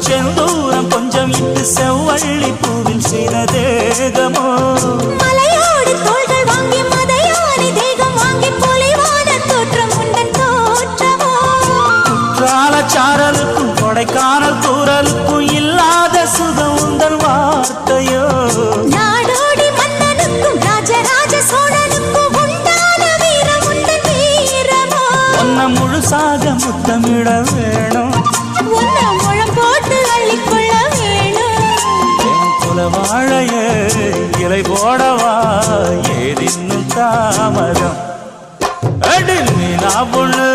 செந்தூரம் கொஞ்சம் இட்டு செவ்வள்ளி பூவில் செய்த தேகமோ மலையோடு தோள்கள் வாங்கி மதையானி தேகம் வாங்கி பொலிவான தோற்றம் உண்டன் தோற்றமோ குற்றாலச்சாரலுக்கும் கொடைக்கானல் தூரலுக்கும் இல்லாத சுகம் உந்தன் வார்த்தையோ நாடோடி மன்னனுக்கும் ராஜராஜ சோழனுக்கும் உண்டான வீரம் உண்டன் வீரமோ உன்னை முழுசாக முத்தமிட வேணும் உன்னை முழம் போட்டு அள்ளிக்கொள்ள வேணும் என் குல வாழைய இலை போடவா ஏதின்னும் தாமதம் அடி மீனா பொண்ணு